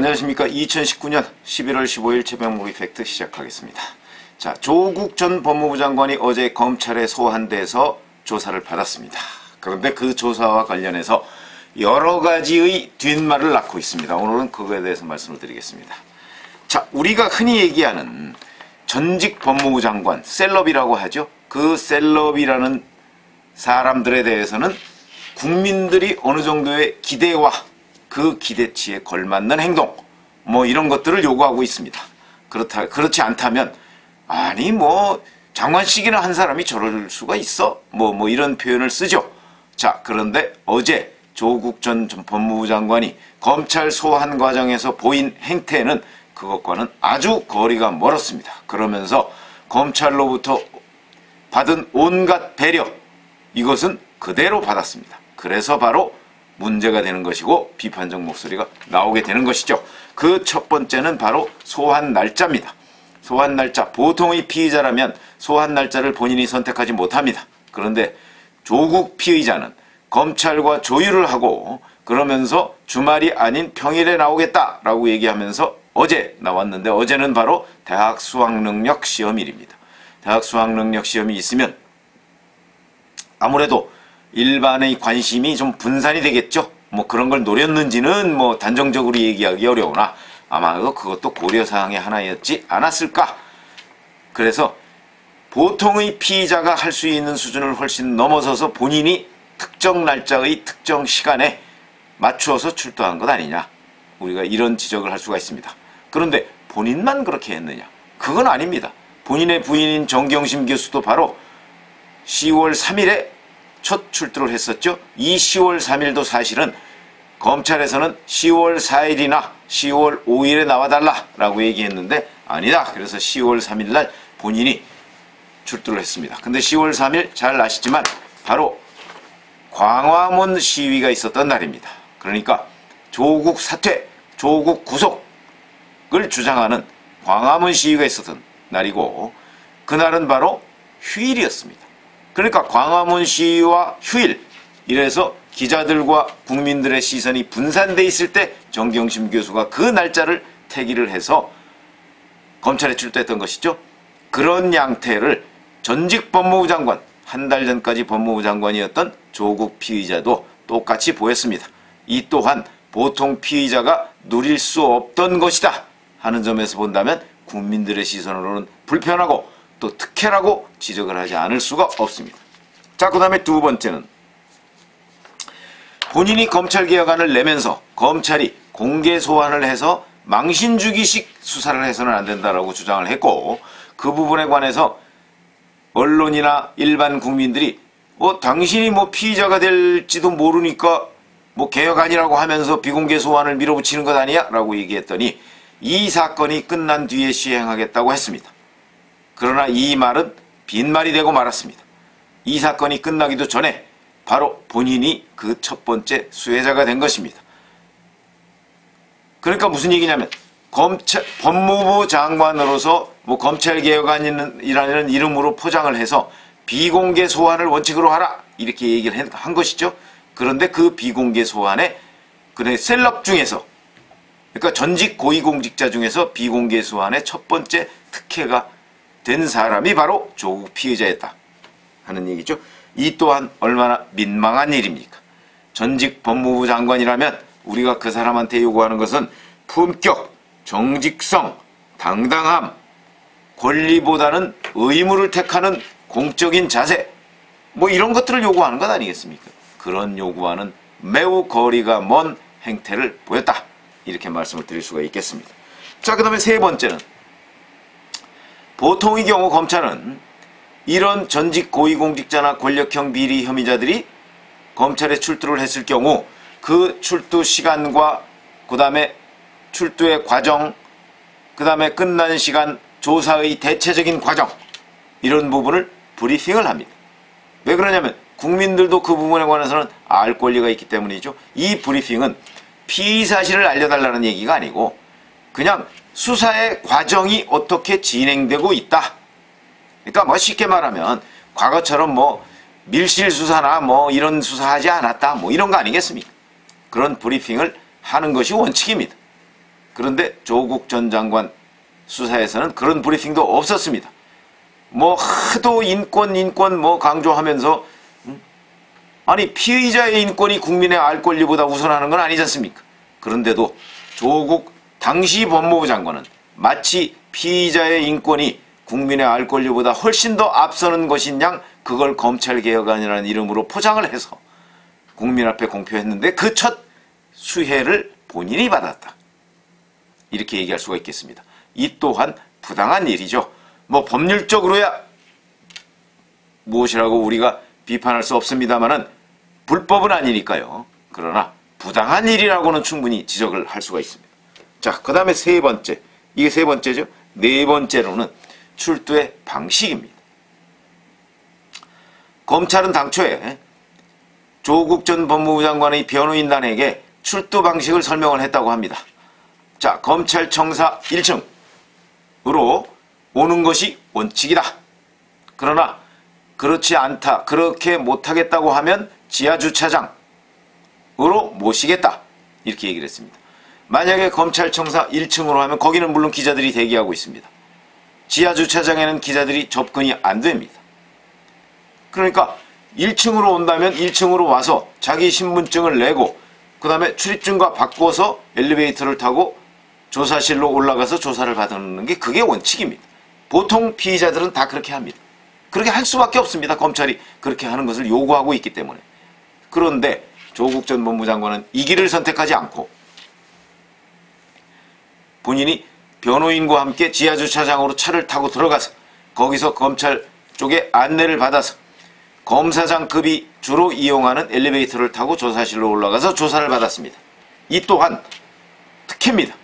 안녕하십니까. 2019년 11월 15일 최병목 이펙트 시작하겠습니다. 자, 조국 전 법무부 장관이 어제 검찰에 소환돼서 조사를 받았습니다. 그런데 그 조사와 관련해서 여러 가지의 뒷말을 낳고 있습니다. 오늘은 그거에 대해서 말씀을 드리겠습니다. 자, 우리가 흔히 얘기하는 전직 법무부 장관, 셀럽이라고 하죠. 그 셀럽이라는 사람들에 대해서는 국민들이 어느 정도의 기대와 그 기대치에 걸맞는 행동, 뭐 이런 것들을 요구하고 있습니다. 그렇지 않다면, 아니 뭐 장관식이나 한 사람이 저럴 수가 있어? 뭐 이런 표현을 쓰죠. 자, 그런데 어제 조국 전 법무부 장관이 검찰 소환 과정에서 보인 행태는 그것과는 아주 거리가 멀었습니다. 그러면서 검찰로부터 받은 온갖 배려, 이것은 그대로 받았습니다. 그래서 바로 문제가 되는 것이고 비판적 목소리가 나오게 되는 것이죠. 그 첫 번째는 바로 소환 날짜입니다. 소환 날짜, 보통의 피의자라면 소환 날짜를 본인이 선택하지 못합니다. 그런데 조국 피의자는 검찰과 조율을 하고 그러면서 주말이 아닌 평일에 나오겠다라고 얘기하면서 어제 나왔는데, 어제는 바로 대학 수학능력 시험일입니다. 대학 수학능력 시험이 있으면 아무래도 일반의 관심이 좀 분산이 되겠죠. 뭐 그런 걸 노렸는지는 뭐 단정적으로 얘기하기 어려우나 아마도 그것도 고려사항의 하나였지 않았을까. 그래서 보통의 피의자가 할 수 있는 수준을 훨씬 넘어서서 본인이 특정 날짜의 특정 시간에 맞추어서 출두한 것 아니냐. 우리가 이런 지적을 할 수가 있습니다. 그런데 본인만 그렇게 했느냐. 그건 아닙니다. 본인의 부인인 정경심 교수도 바로 10월 3일에 첫 출두를 했었죠. 이 10월 3일도 사실은 검찰에서는 10월 4일이나 10월 5일에 나와달라라고 얘기했는데 아니다. 그래서 10월 3일 날 본인이 출두를 했습니다. 근데 10월 3일 잘 아시지만 바로 광화문 시위가 있었던 날입니다. 그러니까 조국 사퇴, 조국 구속을 주장하는 광화문 시위가 있었던 날이고 그날은 바로 휴일이었습니다. 그러니까 광화문 시위와 휴일, 이래서 기자들과 국민들의 시선이 분산돼 있을 때 정경심 교수가 그 날짜를 택일을 해서 검찰에 출두했던 것이죠. 그런 양태를 전직 법무부 장관, 한 달 전까지 법무부 장관이었던 조국 피의자도 똑같이 보였습니다. 이 또한 보통 피의자가 누릴 수 없던 것이다 하는 점에서 본다면 국민들의 시선으로는 불편하고 또 특혜라고 지적을 하지 않을 수가 없습니다. 자, 그 다음에 두 번째는 본인이 검찰개혁안을 내면서 검찰이 공개 소환을 해서 망신주기식 수사를 해서는 안 된다라고 주장을 했고, 그 부분에 관해서 언론이나 일반 국민들이 당신이 뭐 피의자가 될지도 모르니까 뭐 개혁안이라고 하면서 비공개 소환을 밀어붙이는 것 아니야? 라고 얘기했더니 이 사건이 끝난 뒤에 시행하겠다고 했습니다. 그러나 이 말은 빈말이 되고 말았습니다. 이 사건이 끝나기도 전에 바로 본인이 그 첫 번째 수혜자가 된 것입니다. 그러니까 무슨 얘기냐면 법무부 장관으로서 뭐 검찰개혁안이라는 이름으로 포장을 해서 비공개 소환을 원칙으로 하라 이렇게 얘기를 한 것이죠. 그런데 그 비공개 소환에 그래 셀럽 중에서, 그러니까 전직 고위공직자 중에서 비공개 소환의 첫 번째 특혜가 된 사람이 바로 조국 피의자였다 하는 얘기죠. 이 또한 얼마나 민망한 일입니까? 전직 법무부 장관이라면 우리가 그 사람한테 요구하는 것은 품격, 정직성, 당당함, 권리보다는 의무를 택하는 공적인 자세, 뭐 이런 것들을 요구하는 것 아니겠습니까? 그런 요구와는 매우 거리가 먼 행태를 보였다, 이렇게 말씀을 드릴 수가 있겠습니다. 자, 그 다음에 세 번째는 보통의 경우 검찰은 이런 전직 고위공직자나 권력형 비리 혐의자들이 검찰에 출두를 했을 경우 그 출두 시간과 그 다음에 출두의 과정, 그 다음에 끝난 시간, 조사의 대체적인 과정, 이런 부분을 브리핑을 합니다. 왜 그러냐면 국민들도 그 부분에 관해서는 알 권리가 있기 때문이죠. 이 브리핑은 피의 사실을 알려달라는 얘기가 아니고 그냥 수사의 과정이 어떻게 진행되고 있다. 그러니까 뭐 쉽게 말하면 과거처럼 뭐 밀실 수사나 뭐 이런 수사하지 않았다 뭐 이런 거 아니겠습니까? 그런 브리핑을 하는 것이 원칙입니다. 그런데 조국 전 장관 수사에서는 그런 브리핑도 없었습니다. 뭐 하도 인권 뭐 강조하면서 아니 피의자의 인권이 국민의 알 권리보다 우선하는 건 아니지 않습니까? 그런데도 조국 당시 법무부 장관은 마치 피의자의 인권이 국민의 알 권리보다 훨씬 더 앞서는 것인 양 그걸 검찰개혁안이라는 이름으로 포장을 해서 국민 앞에 공표했는데 그 첫 수혜를 본인이 받았다. 이렇게 얘기할 수가 있겠습니다. 이 또한 부당한 일이죠. 뭐 법률적으로야 무엇이라고 우리가 비판할 수 없습니다만은 불법은 아니니까요. 그러나 부당한 일이라고는 충분히 지적을 할 수가 있습니다. 자, 그 다음에 세 번째. 이게 세 번째죠. 네 번째로는 출두의 방식입니다. 검찰은 당초에 조국 전 법무부 장관의 변호인단에게 출두 방식을 설명을 했다고 합니다. 자, 검찰청사 1층으로 오는 것이 원칙이다. 그러나 그렇지 않다. 그렇게 못하겠다고 하면 지하주차장으로 모시겠다. 이렇게 얘기를 했습니다. 만약에 검찰청사 1층으로 하면 거기는 물론 기자들이 대기하고 있습니다. 지하주차장에는 기자들이 접근이 안 됩니다. 그러니까 1층으로 온다면 1층으로 와서 자기 신분증을 내고 그 다음에 출입증과 바꿔서 엘리베이터를 타고 조사실로 올라가서 조사를 받는 게 그게 원칙입니다. 보통 피의자들은 다 그렇게 합니다. 그렇게 할 수밖에 없습니다. 검찰이 그렇게 하는 것을 요구하고 있기 때문에. 그런데 조국 전 법무부 장관은 이 길을 선택하지 않고 본인이 변호인과 함께 지하주차장으로 차를 타고 들어가서 거기서 검찰 쪽에 안내를 받아서 검사장급이 주로 이용하는 엘리베이터를 타고 조사실로 올라가서 조사를 받았습니다. 이 또한 특혜입니다.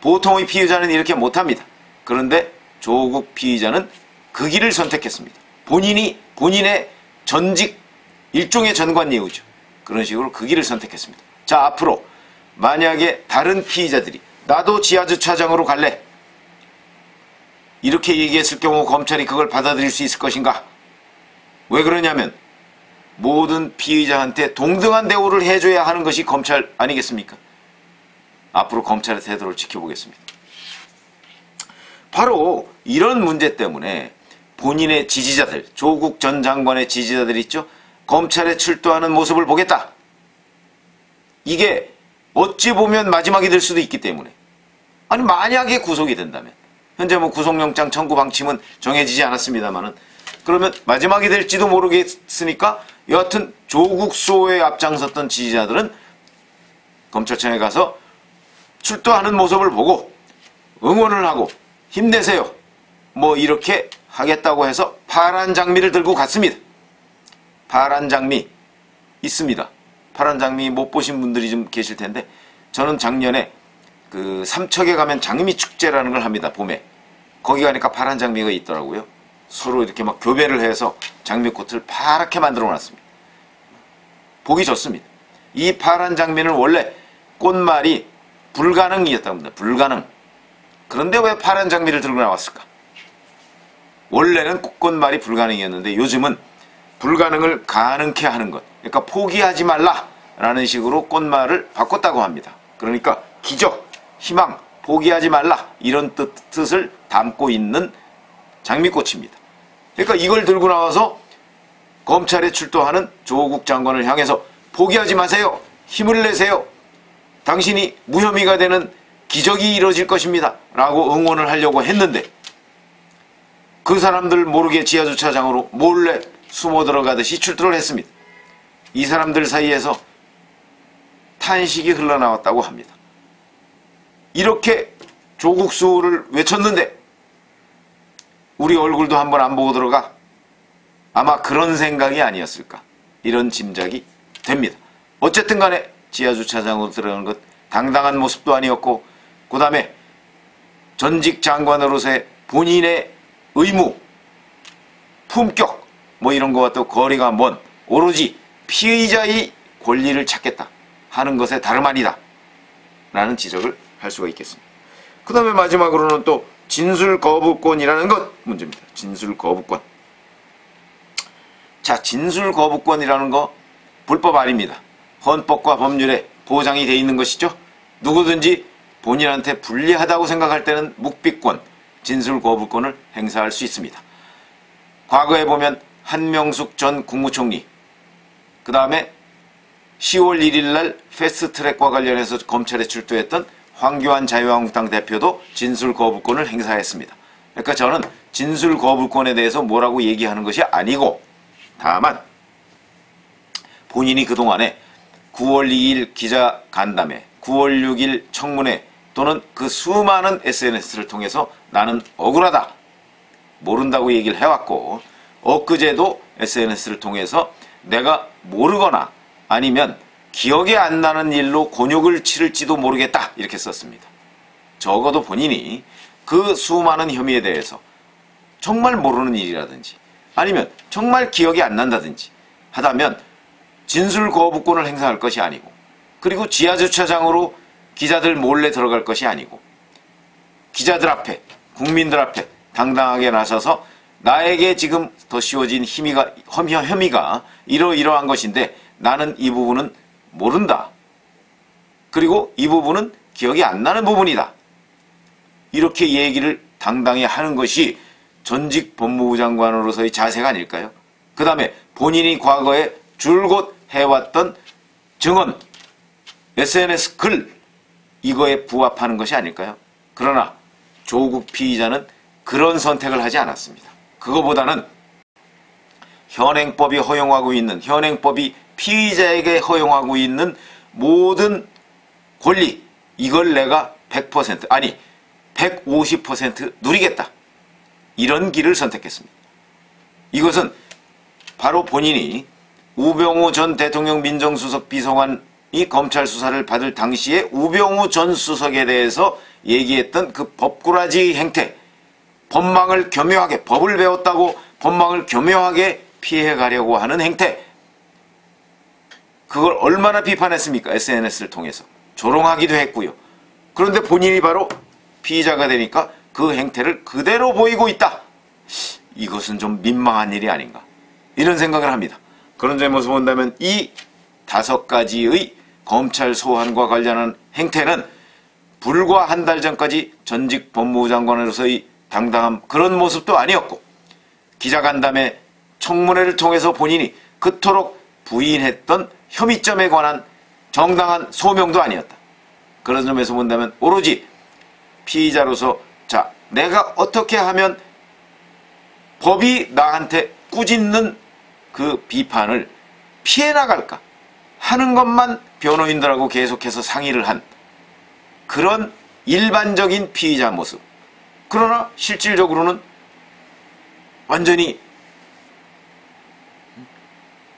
보통의 피의자는 이렇게 못합니다. 그런데 조국 피의자는 그 길을 선택했습니다. 본인의 전직 일종의 전관예우죠. 그런 식으로 그 길을 선택했습니다. 자, 앞으로 만약에 다른 피의자들이 나도 지하주차장으로 갈래 이렇게 얘기했을 경우 검찰이 그걸 받아들일 수 있을 것인가? 왜 그러냐면 모든 피의자한테 동등한 대우를 해줘야 하는 것이 검찰 아니겠습니까? 앞으로 검찰의 태도를 지켜보겠습니다. 바로 이런 문제 때문에 본인의 지지자들, 조국 전 장관의 지지자들 있죠? 검찰에 출두하는 모습을 보겠다. 이게 어찌 보면 마지막이 될 수도 있기 때문에. 아니 만약에 구속이 된다면 현재 뭐 구속영장 청구 방침은 정해지지 않았습니다만은 그러면 마지막이 될지도 모르겠으니까 여하튼 조국 수호에 앞장섰던 지지자들은 검찰청에 가서 출두하는 모습을 보고 응원을 하고 힘내세요. 뭐 이렇게 하겠다고 해서 파란 장미를 들고 갔습니다. 파란 장미 있습니다. 파란 장미 못 보신 분들이 좀 계실 텐데 저는 작년에 그 삼척에 가면 장미 축제라는 걸 합니다. 봄에. 거기 가니까 파란 장미가 있더라고요. 서로 이렇게 막 교배를 해서 장미꽃을 파랗게 만들어 놨습니다. 보기 좋습니다. 이 파란 장미는 원래 꽃말이 불가능이었다고 합니다. 불가능. 그런데 왜 파란 장미를 들고 나왔을까? 원래는 꽃말이 불가능이었는데 요즘은 불가능을 가능케 하는 것. 그러니까 포기하지 말라라는 식으로 꽃말을 바꿨다고 합니다. 그러니까 기적, 희망, 포기하지 말라 이런 뜻을 담고 있는 장미꽃입니다. 그러니까 이걸 들고 나와서 검찰에 출두하는 조국 장관을 향해서 포기하지 마세요. 힘을 내세요. 당신이 무혐의가 되는 기적이 이루어질 것입니다. 라고 응원을 하려고 했는데 그 사람들 모르게 지하주차장으로 몰래 숨어 들어가듯이 출두를 했습니다. 이 사람들 사이에서 탄식이 흘러나왔다고 합니다. 이렇게 조국 수호를 외쳤는데 우리 얼굴도 한번 안 보고 들어가? 아마 그런 생각이 아니었을까 이런 짐작이 됩니다. 어쨌든 간에 지하주차장으로 들어가는 것 당당한 모습도 아니었고 그 다음에 전직 장관으로서의 본인의 의무, 품격 뭐 이런 것과 또 거리가 먼 오로지 피의자의 권리를 찾겠다 하는 것에 다름 아니다 라는 지적을 할 수가 있겠습니다. 그 다음에 마지막으로는 또 진술거부권이라는 것 문제입니다. 진술거부권. 자, 진술거부권이라는 거 불법 아닙니다. 헌법과 법률에 보장이 되어 있는 것이죠. 누구든지 본인한테 불리하다고 생각할 때는 묵비권, 진술 거부권을 행사할 수 있습니다. 과거에 보면 한명숙 전 국무총리, 그 다음에 10월 1일 날 패스트트랙과 관련해서 검찰에 출두했던 황교안 자유한국당 대표도 진술 거부권을 행사했습니다. 그러니까 저는 진술 거부권에 대해서 뭐라고 얘기하는 것이 아니고, 다만 본인이 그동안에 9월 2일 기자간담회, 9월 6일 청문회 또는 그 수많은 SNS를 통해서 나는 억울하다, 모른다고 얘기를 해왔고, 엊그제도 SNS를 통해서 내가 모르거나 아니면 기억이 안 나는 일로 곤욕을 치를지도 모르겠다 이렇게 썼습니다. 적어도 본인이 그 수많은 혐의에 대해서 정말 모르는 일이라든지 아니면 정말 기억이 안 난다든지 하다면 진술 거부권을 행사할 것이 아니고, 그리고 지하주차장으로 기자들 몰래 들어갈 것이 아니고, 기자들 앞에, 국민들 앞에 당당하게 나서서 나에게 지금 더 씌워진 혐의가 이러이러한 것인데 나는 이 부분은 모른다, 그리고 이 부분은 기억이 안 나는 부분이다, 이렇게 얘기를 당당히 하는 것이 전직 법무부 장관으로서의 자세가 아닐까요? 그 다음에 본인이 과거에 줄곧 해왔던 증언, SNS 글, 이거에 부합하는 것이 아닐까요? 그러나 조국 피의자는 그런 선택을 하지 않았습니다. 그거보다는 현행법이 허용하고 있는, 현행법이 피의자에게 허용하고 있는 모든 권리, 이걸 내가 100% 아니 150% 누리겠다, 이런 길을 선택했습니다. 이것은 바로 본인이 우병우 전 대통령 민정수석 비서관이 검찰 수사를 받을 당시에 우병우 전 수석에 대해서 얘기했던 그 법꾸라지 행태, 법망을 교묘하게, 법을 배웠다고 법망을 교묘하게 피해가려고 하는 행태, 그걸 얼마나 비판했습니까? SNS를 통해서 조롱하기도 했고요. 그런데 본인이 바로 피의자가 되니까 그 행태를 그대로 보이고 있다, 이것은 좀 민망한 일이 아닌가, 이런 생각을 합니다. 그런 점에서 본다면 이 5가지의 검찰 소환과 관련한 행태는 불과 한 달 전까지 전직 법무부 장관으로서의 당당한 그런 모습도 아니었고, 기자간담회, 청문회를 통해서 본인이 그토록 부인했던 혐의점에 관한 정당한 소명도 아니었다. 그런 점에서 본다면 오로지 피의자로서 자, 내가 어떻게 하면 법이 나한테 꾸짖는 그 비판을 피해 나갈까 하는 것만 변호인들하고 계속해서 상의를 한 그런 일반적인 피의자 모습. 그러나 실질적으로는 완전히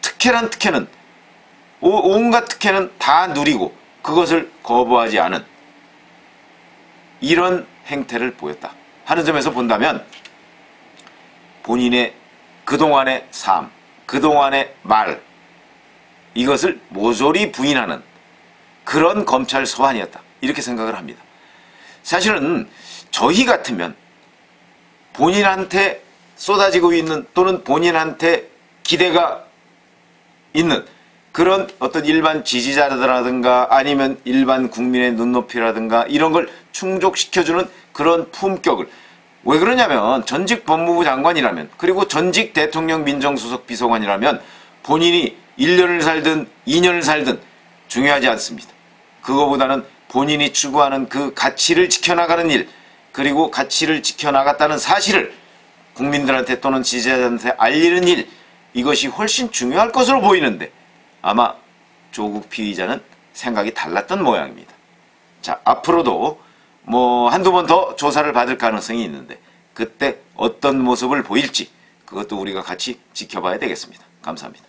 특혜는 온갖 특혜는 다 누리고 그것을 거부하지 않은 이런 행태를 보였다 하는 점에서 본다면 본인의 그동안의 삶, 그동안의 말, 이것을 모조리 부인하는 그런 검찰 소환이었다, 이렇게 생각을 합니다. 사실은 저희 같으면 본인한테 쏟아지고 있는 또는 본인한테 기대가 있는 그런 어떤 일반 지지자라든가 아니면 일반 국민의 눈높이라든가 이런 걸 충족시켜주는 그런 품격을, 왜 그러냐면 전직 법무부 장관이라면, 그리고 전직 대통령 민정수석 비서관이라면 본인이 1년을 살든 2년을 살든 중요하지 않습니다. 그거보다는 본인이 추구하는 그 가치를 지켜나가는 일, 그리고 가치를 지켜나갔다는 사실을 국민들한테 또는 지지자들한테 알리는 일, 이것이 훨씬 중요할 것으로 보이는데 아마 조국 피의자는 생각이 달랐던 모양입니다. 자, 앞으로도 뭐 한두 번 더 조사를 받을 가능성이 있는데 그때 어떤 모습을 보일지 그것도 우리가 같이 지켜봐야 되겠습니다. 감사합니다.